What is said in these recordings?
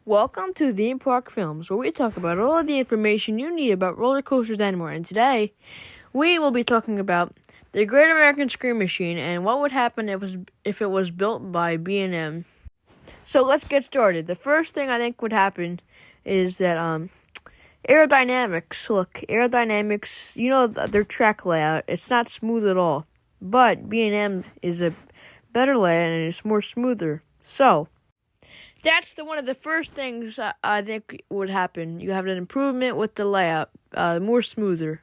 Welcome to Theme Park Films, where we talk about all of the information you need about roller coasters and more. And today, we will be talking about the Great American Scream Machine and what would happen if it was built by B&M. So let's get started. The first thing I think would happen is that Aerodynamics, you know their track layout, it's not smooth at all. But B&M is a better layout and it's more smoother. So that's one of the first things I think would happen. You have an improvement with the layout, more smoother.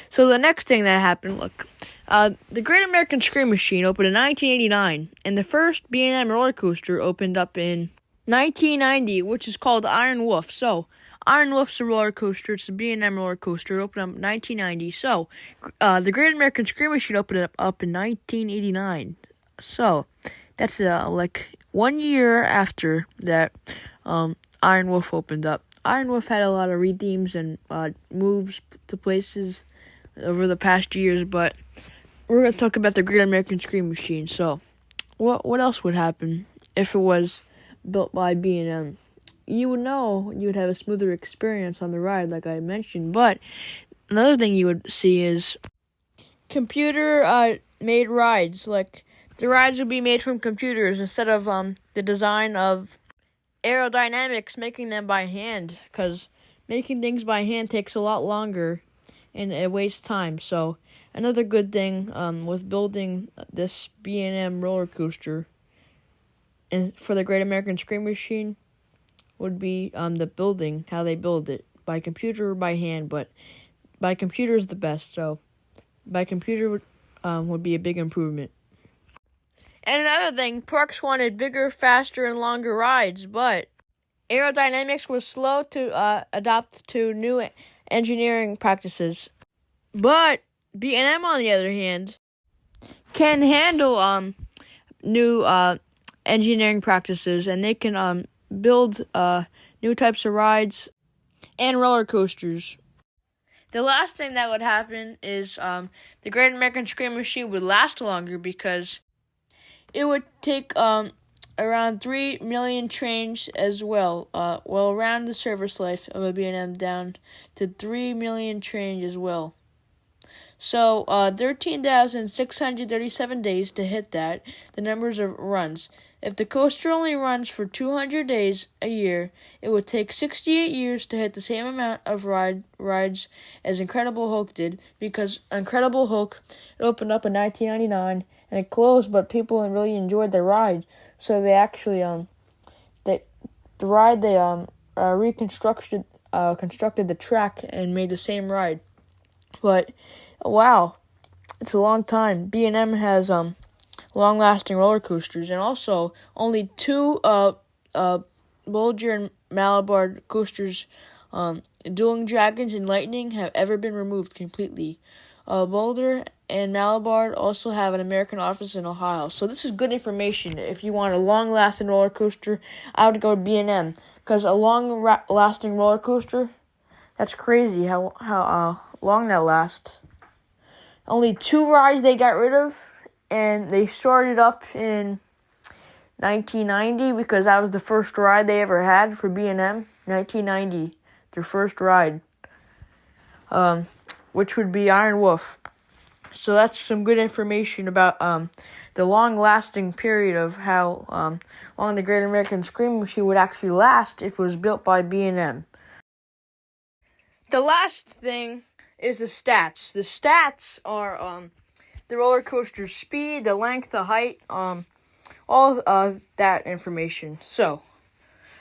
So the next thing that happened, the Great American Scream Machine opened in 1989, and the first B&M roller coaster opened up in 1990, which is called Iron Wolf. So Iron Wolf's a roller coaster. It's a B&M roller coaster. It opened up in 1990. So the Great American Scream Machine opened up in 1989. So that's 1 year after that Iron Wolf opened up. Iron Wolf had a lot of rethemes and moves to places over the past years, but we're going to talk about the Great American Scream Machine. So what else would happen if it was built by B&M? You would know you would have a smoother experience on the ride, like I mentioned, but another thing you would see is computer made rides. Like, the rides would be made from computers instead of the design of Aerodynamics making them by hand, because making things by hand takes a lot longer and it wastes time. So another good thing with building this B&M roller coaster and for the Great American Scream Machine would be the building, how they build it, by computer or by hand, but by computer is the best. So by computer would be a big improvement. And another thing, parks wanted bigger, faster, and longer rides, but Aerodynamics was slow to adopt to new engineering practices. But B&M, on the other hand, can handle new engineering practices, and they can build new types of rides and roller coasters. The last thing that would happen is the Great American Scream Machine would last longer, because it would take around 3 million trains as well. Around the service life of a B&M down to 3 million trains as well. So 13,637 days to hit that, the numbers of runs. If the coaster only runs for 200 days a year, it would take 68 years to hit the same amount of rides as Incredible Hulk did, because Incredible Hulk opened up in 1999 and it closed, but people really enjoyed the ride, so they actually reconstructed constructed the track and made the same ride. But wow, it's a long time. B&M has long-lasting roller coasters, and also only two Bulger and Malabar coasters, Dueling Dragons and Lightning, have ever been removed completely. Boulder and Malabar also have an American office in Ohio. So this is good information. If you want a long-lasting roller coaster, I would go to B&M, because a long-lasting roller coaster, that's crazy how long that lasts. Only 2 rides they got rid of, and they started up in 1990 because that was the first ride they ever had for B&M. 1990, their first ride, which would be Iron Wolf. So that's some good information about the long-lasting period of how long the Great American Scream Machine would actually last if it was built by B&M. The last thing is the stats. The stats are the roller coaster's speed, the length, the height, all that information. So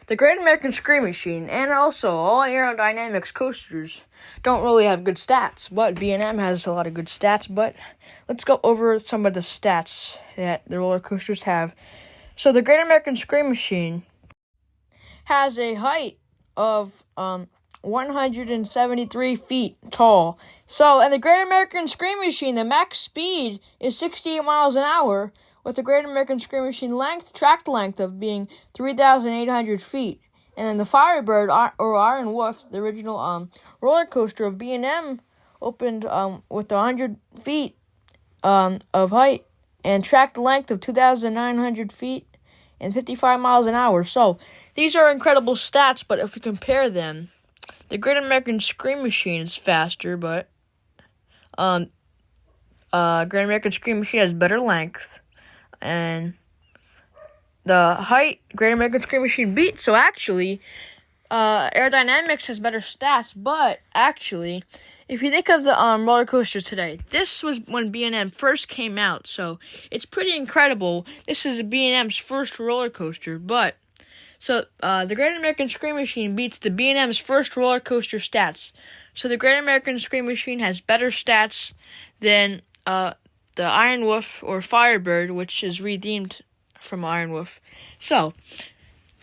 the Great American Scream Machine and also all Aerodynamics coasters don't really have good stats, but B&M has a lot of good stats. But let's go over some of the stats that the roller coasters have. So the Great American Scream Machine has a height of 173 feet tall. And the Great American Scream Machine, the max speed is 68 miles an hour, with the Great American Scream Machine track length of being 3,800 feet. And then the Firebird, or Iron Wolf, the original roller coaster of B&M, opened with 100 feet of height and track length of 2,900 feet and 55 miles an hour. So these are incredible stats, but if we compare them, the Great American Scream Machine is faster, but Great American Scream Machine has better length, and the height Great American Scream Machine beats. So actually, Aerodynamics has better stats, but actually, if you think of the roller coaster today, this was when B&M first came out, so it's pretty incredible. This is B&M's first roller coaster, but so the Great American Scream Machine beats the B&M's first roller coaster stats. So the Great American Scream Machine has better stats than the Iron Wolf or Firebird, which is redeemed from Iron Wolf. So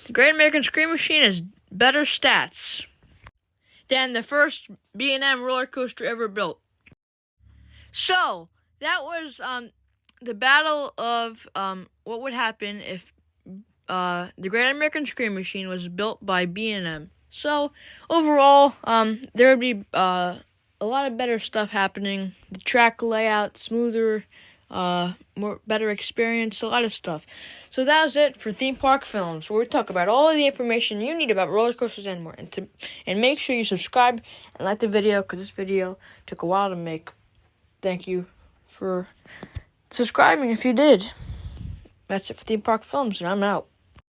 the Great American Scream Machine has better stats than the first B&M roller coaster ever built. So that was the battle of what would happen if the Great American Scream Machine was built by B&M. So overall, there would be a lot of better stuff happening. The track layout, smoother, better experience, a lot of stuff. So that was it for Theme Park Films, where we talk about all of the information you need about roller coasters and more. And make sure you subscribe and like the video, because this video took a while to make. Thank you for subscribing if you did. That's it for Theme Park Films, and I'm out.